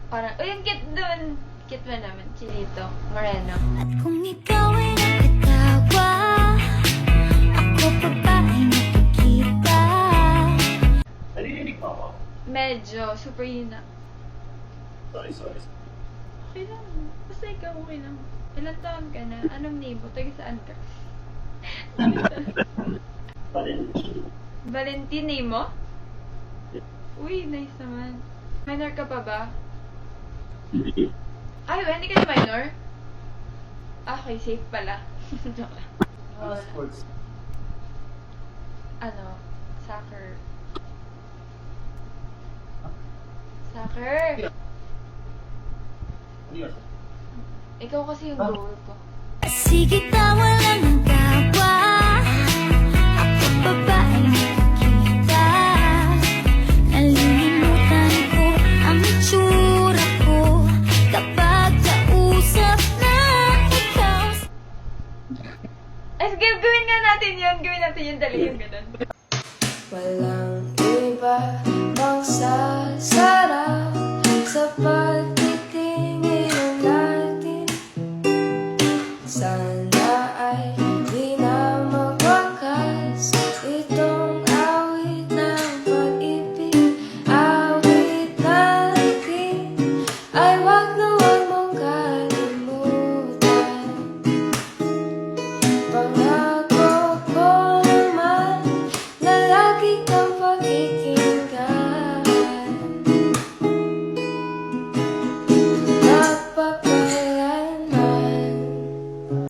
Parang, uy, ang cute doon. Cute ba naman? Chinito. Moreno. At kung ikaw ay nakatawa, ako pa ba ay nakikita? Narinig mo ako? Medyo. Super hina. Sorry. Okay lang. Basta ikaw, okay lang. Ilang taon ka na? Anong name mo? Taga saan ka? Valentine. Valentine name mo? Uy, nice naman. Minor ka pa ba? Hindi. Ay, hindi ka na minor? Okay, safe pala. Joke lang. Wala. Sports. Ano? Soccer. Soccer! Ano yun? Ikaw kasi yung goal ko. Sige ka, walang gawa, ako pa ba ay nakikita? Nalilimutan ko ang itsura ko kapag kausap na ikaw. Ay, sige, gawin nga natin yun. Gawin natin yun. Dali yung ganun.